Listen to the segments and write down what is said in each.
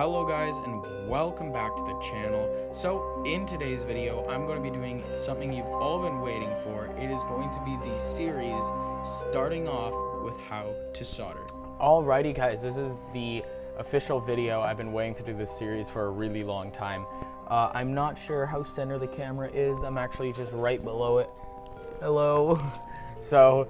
Hello guys and welcome back to the channel. So in today's video I'm going to be doing something you've all been waiting for. It is going to be the series starting off with how to solder. Alrighty guys, this is the official video. I've been waiting to do this series for a really long time. I'm not sure how center the camera is. I'm actually just right below it. Hello. So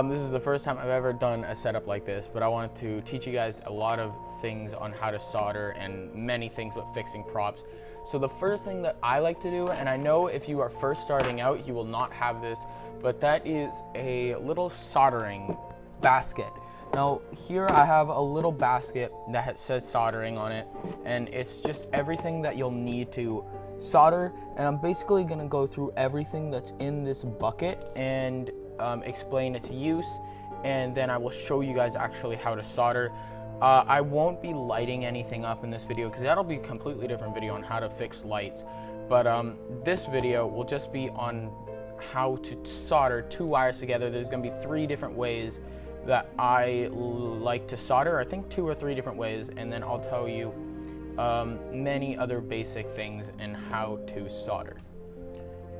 this is the first time I've ever done a setup like this, but I wanted to teach you guys a lot of things on how to solder and many things with fixing props. So the first thing that I like to do, and I know if you are first starting out you will not have this, but that is a little soldering basket. Now here I have a little basket that says soldering on it, and it's just everything that you'll need to solder, and I'm basically going to go through everything that's in this bucket and explain its use, and then I will show you guys actually how to solder. I won't be lighting anything up in this video because that'll be a completely different video on how to fix lights, but this video will just be on how to solder two wires together. There's going to be 3 different ways that I like to solder, I think 2 or 3 different ways, and then I'll tell you many other basic things and how to solder.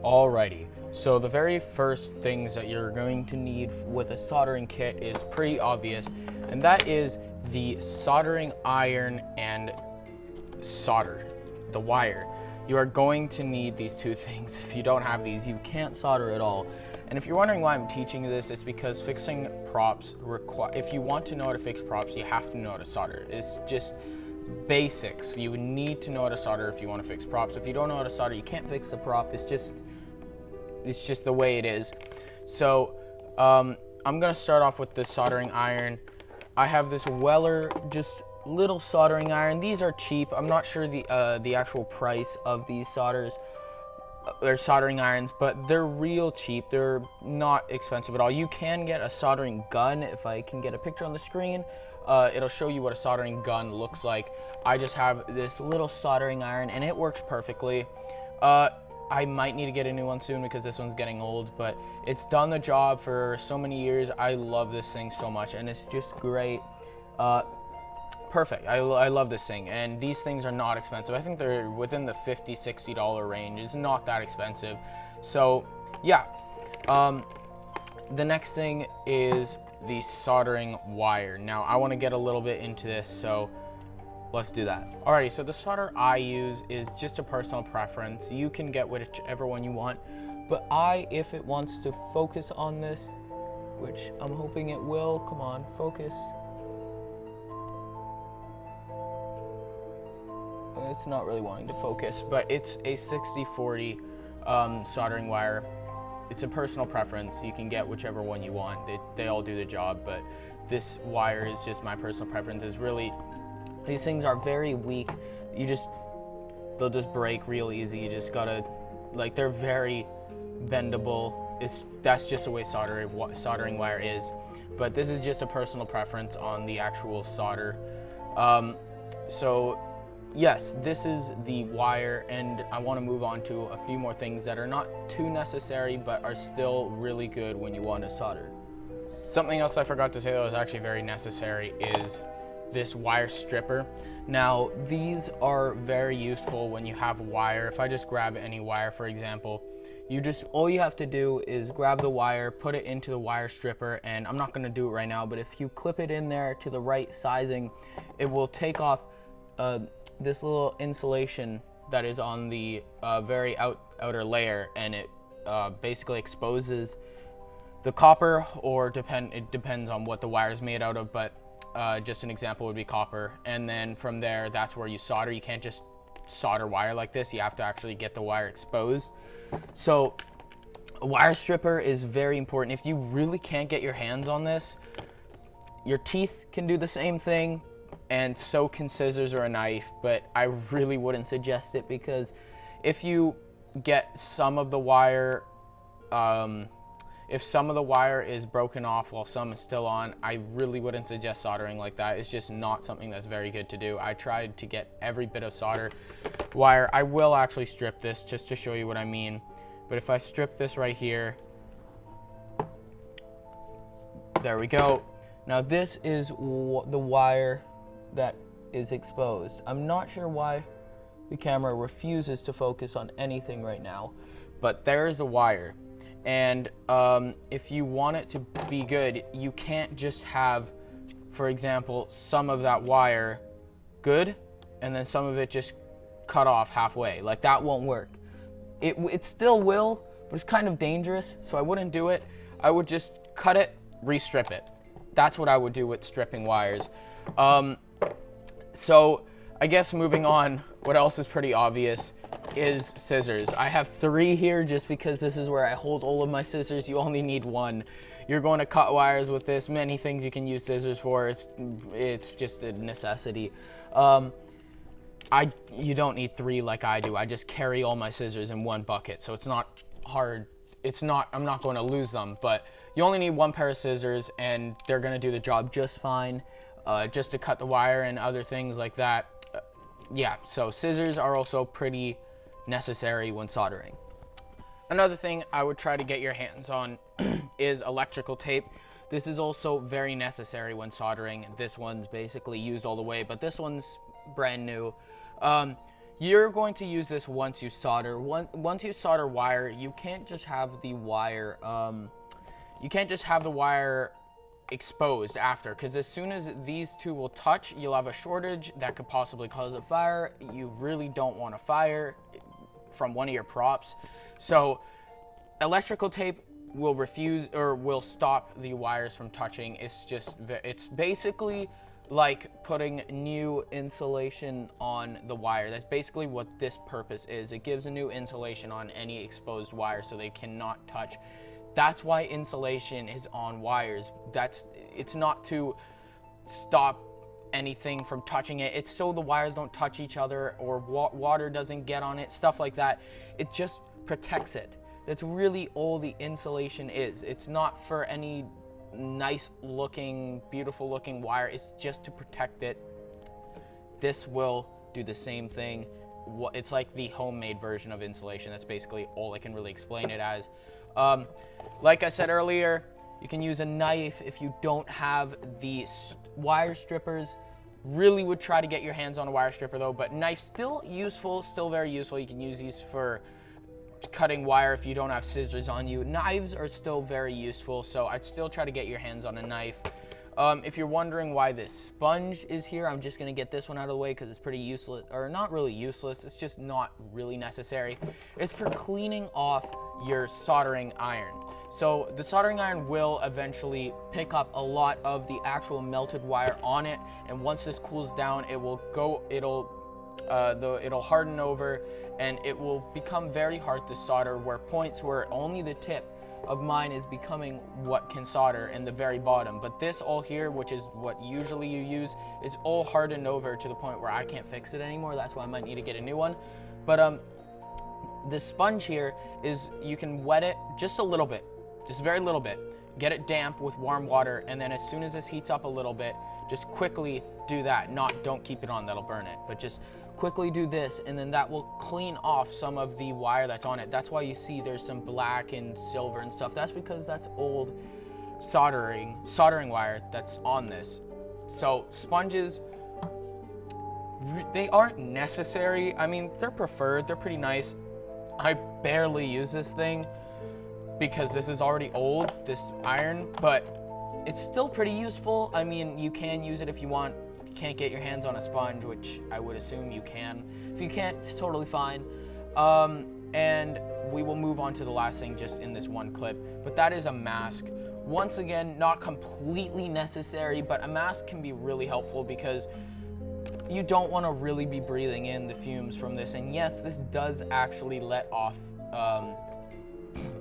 Alrighty, so the very first things that you're going to need with a soldering kit is pretty obvious, and that is the soldering iron and solder, the wire. You are going to need these 2 things. If you don't have these, you can't solder at all. And if you're wondering why I'm teaching this, it's because fixing props if you want to know how to fix props, you have to know how to solder. It's just basics. You need to know how to solder if you want to fix props. If you don't know how to solder, you can't fix the prop. It's just the way it is. So I'm gonna start off with this soldering iron. I have this Weller, just little soldering iron. These are cheap. I'm not sure the actual price of these soldering irons, but they're real cheap. They're not expensive at all. You can get a soldering gun. If I can get a picture on the screen, it'll show you what a soldering gun looks like. I just have this little soldering iron and it works perfectly. I might need to get a new one soon because this one's getting old, but it's done the job for so many years. I love this thing so much and it's just great. Perfect. I love this thing, and these things are not expensive. I think they're within the $50–60 range. It's not that expensive. So yeah, the next thing is the soldering wire. Now I want to get a little bit into this, so let's do that. Alrighty, so the solder I use is just a personal preference. You can get whichever one you want, but if it wants to focus on this, which I'm hoping it will, come on, focus. It's not really wanting to focus, but it's a 60/40 soldering wire. It's a personal preference. You can get whichever one you want. They all do the job, but this wire is just my personal preference. Is really, these things are very weak. They'll just break real easy. You just gotta, like, they're very bendable. That's just the way soldering wire is. But this is just a personal preference on the actual solder. So yes, this is the wire, and I want to move on to a few more things that are not too necessary but are still really good when you want to solder. Something else I forgot to say that was actually very necessary is this wire stripper. Now these are very useful when you have wire. If I just grab any wire, for example, all you have to do is grab the wire, put it into the wire stripper, and I'm not going to do it right now, but if you clip it in there to the right sizing, it will take off this little insulation that is on the very outer layer, and it basically exposes the copper, or it depends on what the wire is made out of, but just an example would be copper. And then from there, that's where you solder. You can't just solder wire like this. You have to actually get the wire exposed. So a wire stripper is very important. If you really can't get your hands on this, your teeth can do the same thing, and so can scissors or a knife, but I really wouldn't suggest it, because if you get some of the wire, if some of the wire is broken off while some is still on, I really wouldn't suggest soldering like that. It's just not something that's very good to do. I tried to get every bit of solder wire. I will actually strip this just to show you what I mean, but if I strip this right here, there we go. Now this is the wire that is exposed. I'm not sure why the camera refuses to focus on anything right now, but there's a wire. And if you want it to be good, you can't just have, for example, some of that wire good and then some of it just cut off halfway. Like, that won't work. It still will, but it's kind of dangerous, so I wouldn't do it. I would just cut it, restrip it. That's what I would do with stripping wires. So I guess moving on, what else is pretty obvious is scissors. I have 3 here just because this is where I hold all of my scissors. You only need 1. You're going to cut wires with this. Many things you can use scissors for. It's just a necessity. You don't need 3 like I do. I just carry all my scissors in 1 bucket, so it's not hard. I'm not going to lose them, but you only need 1 pair of scissors and they're going to do the job just fine, just to cut the wire and other things like that. Yeah, so scissors are also pretty necessary when soldering. Another thing I would try to get your hands on is electrical tape. This is also very necessary when soldering. This one's basically used all the way, but this one's brand new. You're going to use this once you solder. Once you solder wire, you can't just have the wire exposed after, because as soon as these two will touch, you'll have a shortage that could possibly cause a fire. You really don't want a fire from one of your props. So electrical tape will stop the wires from touching. It's basically like putting new insulation on the wire. That's basically what this purpose is. It gives a new insulation on any exposed wire so they cannot touch. That's why insulation is on wires. It's not to stop anything from touching it. It's so the wires don't touch each other or water doesn't get on it, stuff like that. It just protects it. That's really all the insulation is. It's not for any nice looking, beautiful looking wire. It's just to protect it. This will do the same thing. It's like the homemade version of insulation. That's basically all I can really explain it as. Like I said earlier, you can use a knife if you don't have the wire strippers. Really would try to get your hands on a wire stripper though, but knife still useful, still very useful. You can use these for cutting wire if you don't have scissors on you. Knives are still very useful, so I'd still try to get your hands on a knife. If you're wondering why this sponge is here, I'm just going to get this one out of the way because it's pretty useless, or not really useless, it's just not really necessary. It's for cleaning off your soldering iron. So the soldering iron will eventually pick up a lot of the actual melted wire on it, and once this cools down, it'll harden over and it will become very hard to solder, where points where only the tip of mine is becoming what can solder in the very bottom. But this all here, which is what usually you use, it's all hardened over to the point where I can't fix it anymore. That's why I might need to get a new one. But this sponge here is, you can wet it just a little bit, just very little bit, get it damp with warm water, and then as soon as this heats up a little bit, just quickly do that. Don't keep it on, that'll burn it, but just quickly do this, and then that will clean off some of the wire that's on it. That's why you see there's some black and silver and stuff. That's because that's old soldering wire that's on this. So sponges, they aren't necessary. I mean, they're preferred, they're pretty nice. I barely use this thing because this is already old, this iron, but it's still pretty useful. I mean, you can use it if you want. If you can't get your hands on a sponge, which I would assume you can. If you can't, it's totally fine. And we will move on to the last thing just in this one clip, but that is a mask. Once again, not completely necessary, but a mask can be really helpful because you don't want to really be breathing in the fumes from this. And yes, this does actually let off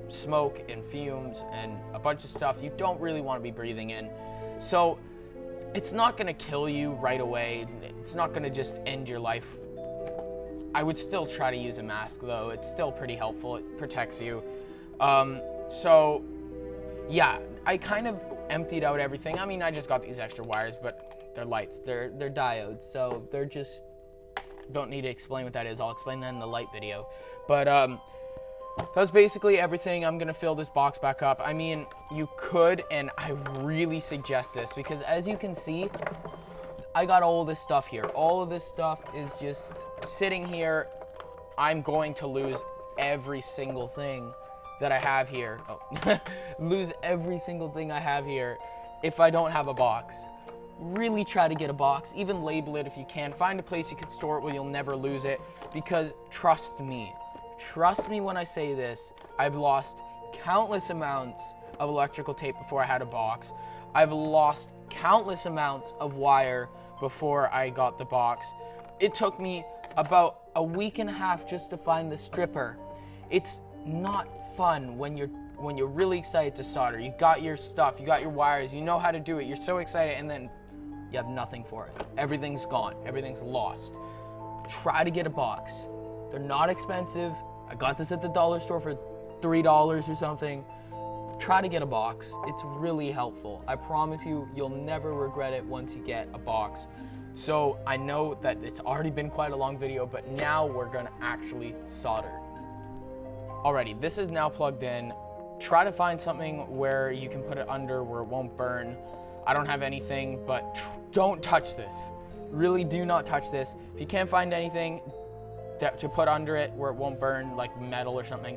smoke and fumes and a bunch of stuff you don't really want to be breathing in. So it's not going to kill you right away. It's not going to just end your life. I would still try to use a mask though. It's still pretty helpful. It protects you. So yeah, I kind of emptied out everything. I mean, I just got these extra wires, but they're lights. They're diodes, so they're just, don't need to explain what that is. I'll explain that in the light video. But that's basically everything. I'm gonna fill this box back up. I mean, you could, and I really suggest this, because as you can see, I got all this stuff here. All of this stuff is just sitting here. I'm going to lose every single thing that I have here. Oh. Lose every single thing I have here if I don't have a box. Really try to get a box. Even label it if you can. Find a place you can store it where you'll never lose it. Because trust me when I say this, I've lost countless amounts of electrical tape before I had a box. I've lost countless amounts of wire before I got the box. It took me about a week and a half just to find the stripper. It's not fun when you're really excited to solder. You got your stuff, you got your wires, you know how to do it, you're so excited, and then you have nothing for it. Everything's gone, everything's lost. Try to get a box. They're not expensive. I got this at the dollar store for $3 or something. Try to get a box. It's really helpful. I promise you, you'll never regret it once you get a box. So I know that it's already been quite a long video, but now we're gonna actually solder. Alrighty, this is now plugged in. Try to find something where you can put it under where it won't burn. I don't have anything, but don't touch this. Really do not touch this. If you can't find anything to put under it where it won't burn, like metal or something,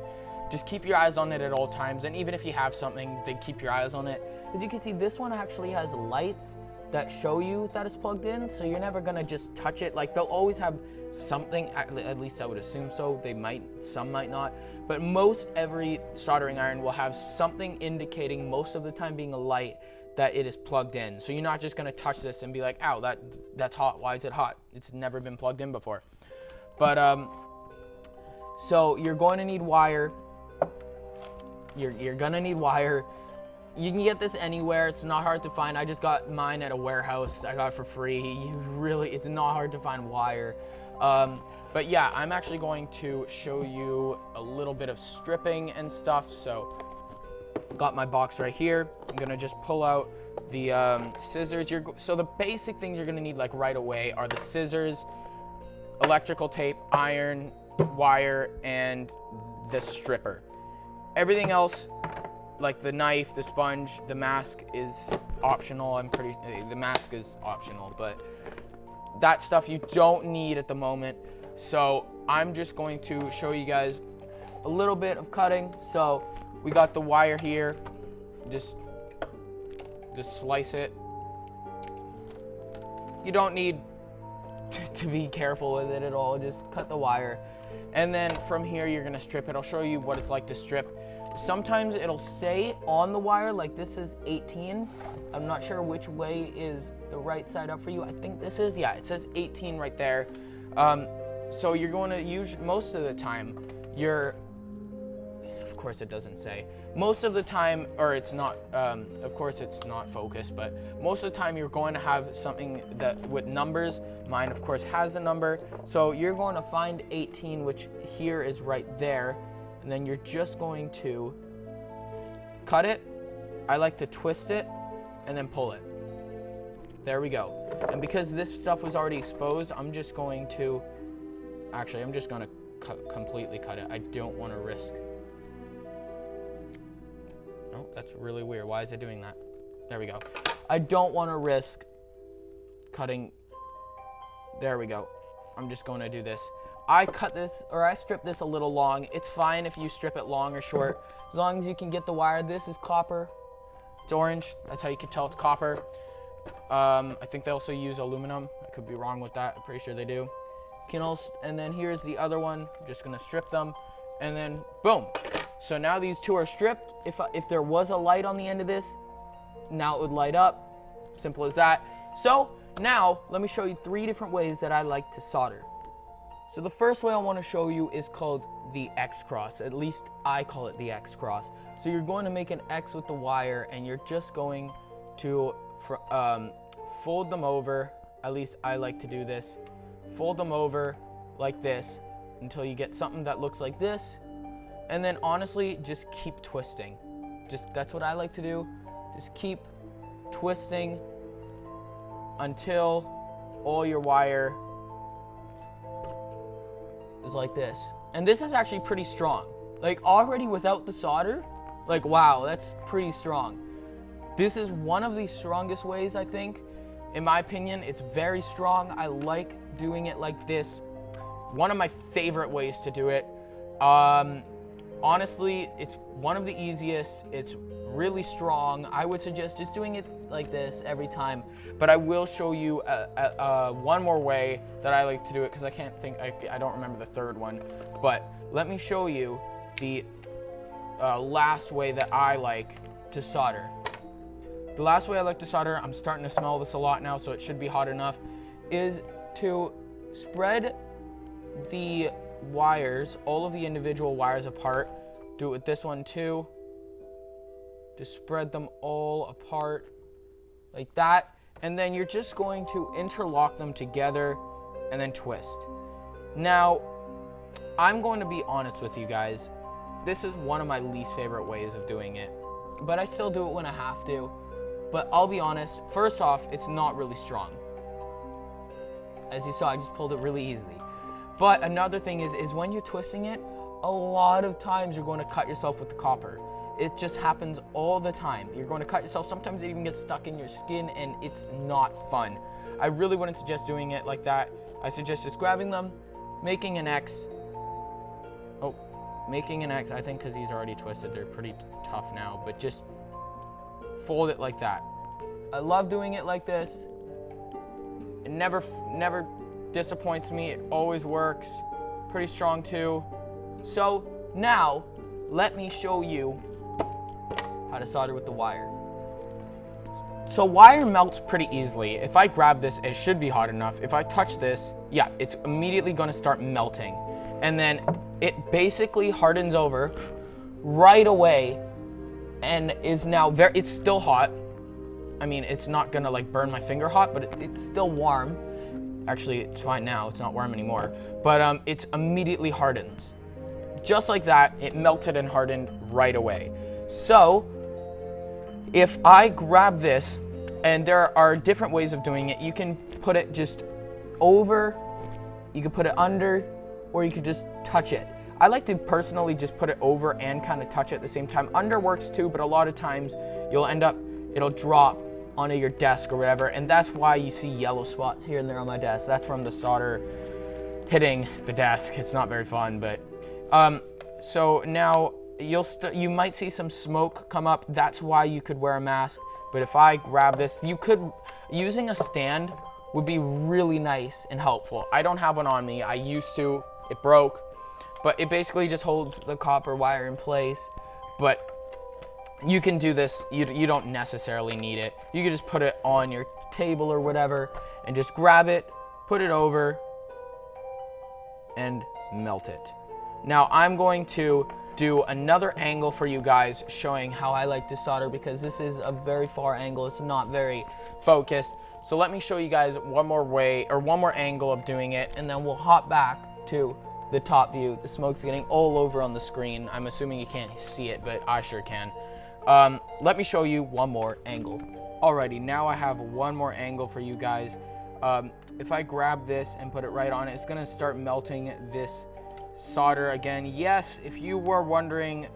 just keep your eyes on it at all times. And even if you have something, then keep your eyes on it. As you can see, this one actually has lights that show you that it's plugged in, so you're never gonna just touch it. Like, they'll always have something, at least I would assume so. They might, some might not, but most every soldering iron will have something indicating, most of the time being a light, that it is plugged in. So you're not just gonna touch this and be like, ow, that's hot, why is it hot? It's never been plugged in before. But so you're going to need wire. You're gonna need wire. You can get this anywhere. It's not hard to find. I just got mine at a warehouse. I got it for free. It's not hard to find wire. But yeah, I'm actually going to show you a little bit of stripping and stuff. So got my box right here. I'm gonna just pull out the scissors. So the basic things you're gonna need like right away are the scissors, electrical tape, iron, wire, and the stripper. Everything else, like the knife, the sponge, the mask is optional. The mask is optional, but that stuff you don't need at the moment. So I'm just going to show you guys a little bit of cutting. So we got the wire here. Just slice it. You don't need to be careful with it at all. Just cut the wire. And then from here, you're gonna strip it. I'll show you what it's like to strip. Sometimes it'll say on the wire, like this is 18. I'm not sure which way is the right side up for you. I think this is, yeah, it says 18 right there. So you're going to use, most of the time, of course it doesn't say. Most of the time, or it's not, of course it's not focused, but most of the time you're going to have something that with numbers. Mine, of course, has a number. So you're going to find 18, which here is right there. And then you're just going to cut it. I like to twist it and then pull it. There we go. And because this stuff was already exposed, I'm just going to completely cut it. I don't want to risk. Oh, that's really weird. Why is it doing that? There we go. I don't want to risk cutting. There we go. I'm just going to do this. I strip this a little long. It's fine if you strip it long or short, as long as you can get the wire. This is copper. It's orange. That's how you can tell it's copper. I think they also use aluminum. I could be wrong with that. I'm pretty sure they do. And then here's the other one. I'm just gonna strip them, and then boom. So now these two are stripped. If there was a light on the end of this, now it would light up. Simple as that. So now let me show you 3 different ways that I like to solder. So the first way I want to show you is called the X cross. At least I call it the X cross. So you're going to make an X with the wire, and you're just going to fold them over. At least I like to do this. Fold them over like this until you get something that looks like this. And then honestly, just keep twisting. That's what I like to do. Just keep twisting until all your wire is like this. And this is actually pretty strong. Like already without the solder, like wow, that's pretty strong. This is one of the strongest ways, I think. In my opinion, it's very strong. I like doing it like this. One of my favorite ways to do it. Honestly, it's one of the easiest. It's really strong. I would suggest just doing it like this every time. But I will show you one more way that I like to do it, because I don't remember the third one. But let me show you the last way that I like to solder. The last way I like to solder, I'm starting to smell this a lot now, so it should be hot enough, is to spread the wires, all of the individual wires apart. Do it with this one too. Just spread them all apart like that. And then you're just going to interlock them together and then twist. Now, I'm going to be honest with you guys. This is one of my least favorite ways of doing it, but I still do it when I have to. But I'll be honest, first off, it's not really strong. As you saw, I just pulled it really easily. But another thing is when you're twisting it, a lot of times you're going to cut yourself with the copper. It just happens all the time. You're going to cut yourself. Sometimes it even gets stuck in your skin, and it's not fun. I really wouldn't suggest doing it like that. I suggest just grabbing them, making an X. Oh, making an X, I think because these are already twisted, they're pretty tough now, but just fold it like that. I love doing it like this. It never disappoints me. It always works. Pretty strong too. So now let me show you how to solder with the wire. So wire melts pretty easily. If I grab this, it should be hot enough. If I touch this, yeah, it's immediately going to start melting. And then it basically hardens over right away and is now it's still hot. I mean, it's not gonna like burn my finger hot, but it's still warm. Actually, it's fine now, it's not warm anymore. But it's immediately hardens. Just like that, it melted and hardened right away. So, if I grab this, and there are different ways of doing it. You can put it just over, you can put it under, or you could just touch it. I like to personally just put it over and kind of touch it at the same time. Under works too, but a lot of times it'll drop onto your desk or whatever, and that's why you see yellow spots here and there on my desk. That's from the solder hitting the desk. It's not very fun, but so now you might see some smoke come up. That's why you could wear a mask. But if I grab this, using a stand would be really nice and helpful. I don't have one on me. I used to. It broke. But it basically just holds the copper wire in place. But you can do this. You don't necessarily need it. You can just put it on your table or whatever and just grab it, put it over, and melt it. Now I'm going to do another angle for you guys showing how I like to solder, because this is a very far angle. It's not very focused. So let me show you guys one more angle of doing it, and then we'll hop back to the top view. The smoke's getting all over on the screen. I'm assuming you can't see it, but I sure can. Let me show you one more angle. Alrighty, now I have one more angle for you guys. If I grab this and put it right on it, it's gonna start melting this solder again. Yes, if you were wondering,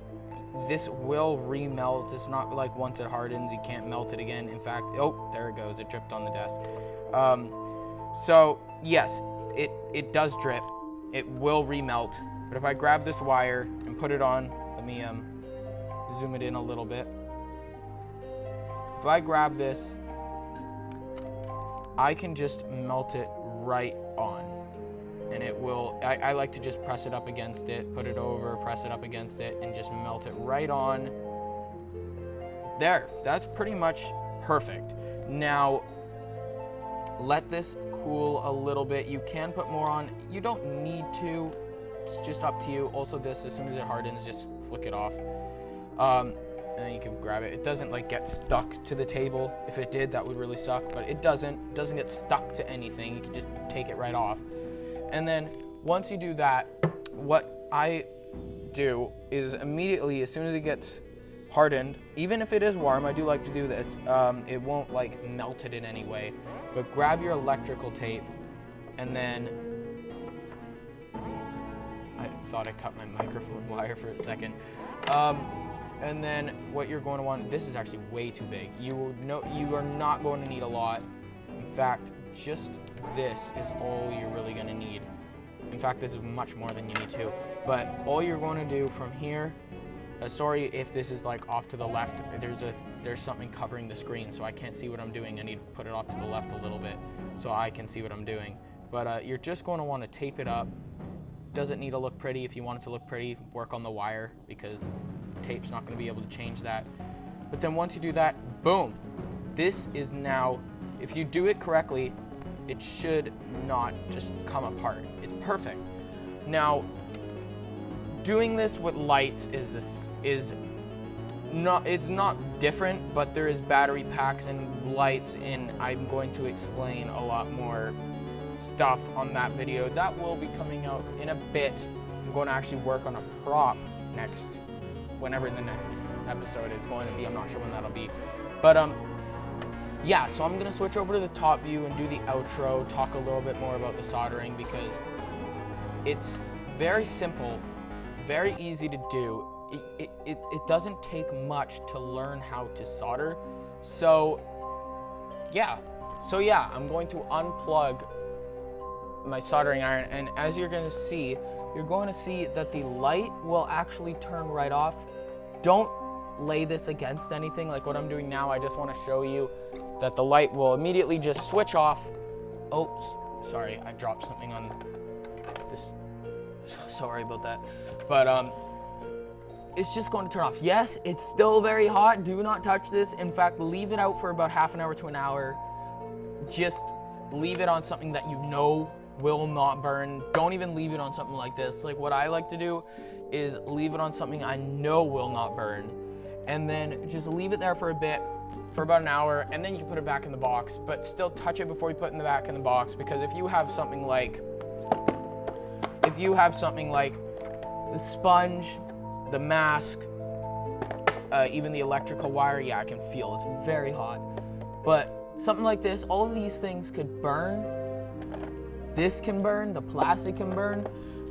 this will remelt. It's not like once it hardens, you can't melt it again. In fact, oh, there it goes. It dripped on the desk. So yes, it does drip. It will remelt. But if I grab this wire and put it on, let me zoom it in a little bit. If I grab this, I can just melt it right on. And it will, I like to just press it up against it, put it over, press it up against it, and just melt it right on. There, that's pretty much perfect. Now, let this cool a little bit. You can put more on. You don't need to. It's just up to you. Also this, as soon as it hardens, just flick it off. And then you can grab it. It doesn't like get stuck to the table. If it did, that would really suck, but it doesn't. It doesn't get stuck to anything. You can just take it right off. And then once you do that, what I do is immediately, as soon as it gets hardened, even if it is warm, I do like to do this, it won't like melt it in any way, but grab your electrical tape, and then, I thought I cut my microphone wire for a second, and then what you're going to want, this is actually way too big, you are not going to need a lot, In fact, just this is all you're really gonna need. In fact, this is much more than you need to. But all you're going to do from here, sorry if this is like off to the left, there's something covering the screen, so I can't see what I'm doing. I need to put it off to the left a little bit so I can see what I'm doing. But you're just going to want to tape it up. Doesn't need to look pretty. If you want it to look pretty, work on the wire, because tape's not going to be able to change that. But then once you do that, boom, this is now, if you do it correctly, it should not just come apart. It's perfect. Now, doing this with lights is not different, but there is battery packs and lights, and I'm going to explain a lot more stuff on that video. That will be coming out in a bit. I'm going to actually work on a prop whenever the next episode is going to be. I'm not sure when that'll be. But yeah, so I'm gonna switch over to the top view and do the outro, talk a little bit more about the soldering, because it's very simple, very easy to do. It doesn't take much to learn how to solder. So yeah, I'm going to unplug my soldering iron, and as you're going to see that the light will actually turn right off. Don't lay this against anything like what I'm doing now. I just want to show you that the light will immediately just switch off. Oh, sorry, I dropped something on this. Sorry about that. But it's just going to turn off. Yes, it's still very hot. Do not touch this. In fact, leave it out for about half an hour to an hour. Just leave it on something that you know will not burn. Don't even leave it on something like this. Like what I like to do is leave it on something I know will not burn, and then just leave it there for a bit, for about an hour, and then you can put it back in the box, but still touch it before you put it in the back in the box, because if you have something like the sponge, the mask, even the electrical wire, yeah, I can feel it's very hot. But something like this, all of these things could burn. This can burn, the plastic can burn,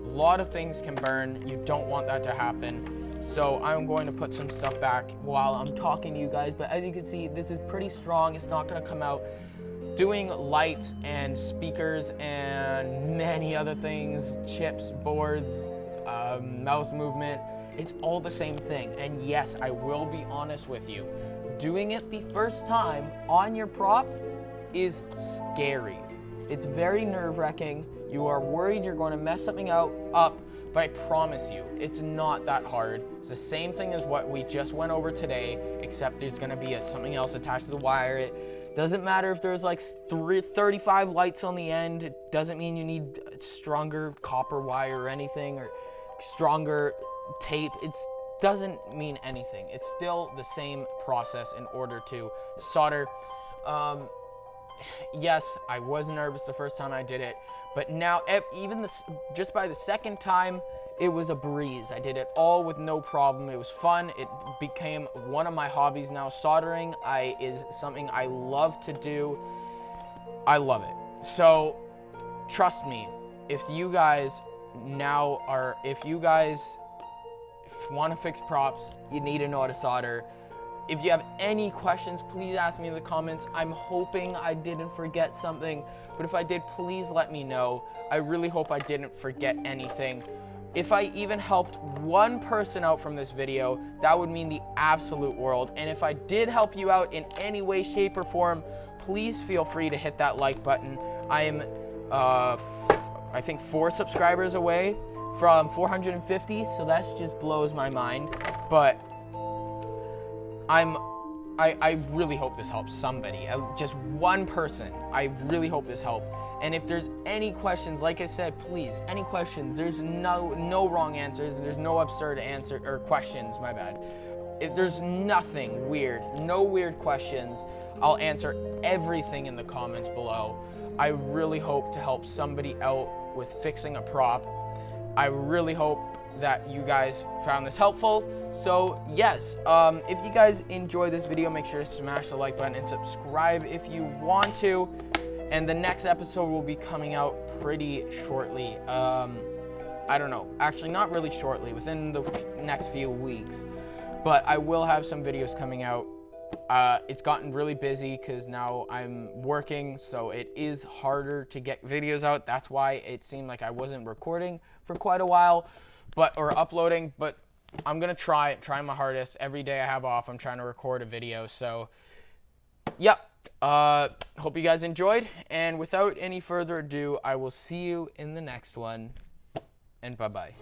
a lot of things can burn. You don't want that to happen. So I'm going to put some stuff back while I'm talking to you guys, but as you can see, this is pretty strong. It's not gonna come out. Doing lights and speakers and many other things, chips, boards, mouth movement, it's all the same thing. And yes, I will be honest with you, doing it the first time on your prop is scary. It's very nerve-wracking. You are worried you're going to mess something up, but I promise you, it's not that hard. It's the same thing as what we just went over today, except there's gonna be something else attached to the wire. It doesn't matter if there's like 35 lights on the end. It doesn't mean you need stronger copper wire or anything, or stronger tape. It doesn't mean anything. It's still the same process in order to solder. Yes, I was nervous the first time I did it, but now even just by the second time, it was a breeze. I did it all with no problem. It was fun. It became one of my hobbies now. Soldering is something I love to do. I love it. So trust me, if you guys want to fix props, you need to know how to solder. If you have any questions, please ask me in the comments. I'm hoping I didn't forget something, but if I did, please let me know. I really hope I didn't forget anything. If I even helped one person out from this video, that would mean the absolute world. And if I did help you out in any way, shape, or form, please feel free to hit that like button. I am, I think 4 subscribers away from 450, so that just blows my mind. But I really hope this helps somebody, just one person. I really hope this helped. And if there's any questions, like I said, please, any questions. There's no wrong answers. There's no absurd answer or questions, my bad. If there's nothing weird, no weird questions, I'll answer everything in the comments below. I really hope to help somebody out with fixing a prop. I really hope that you guys found this helpful. So yes, if you guys enjoy this video, make sure to smash the like button and subscribe if you want to. And the next episode will be coming out pretty shortly. I don't know, actually not really shortly, within the next few weeks. But I will have some videos coming out It's gotten really busy because now I'm working, so it is harder to get videos out. That's why it seemed like I wasn't recording for quite a while, or uploading, but I'm gonna try my hardest. Every day I have off, I'm trying to record a video. So yep, hope you guys enjoyed, and without any further ado, I will see you in the next one, and bye bye.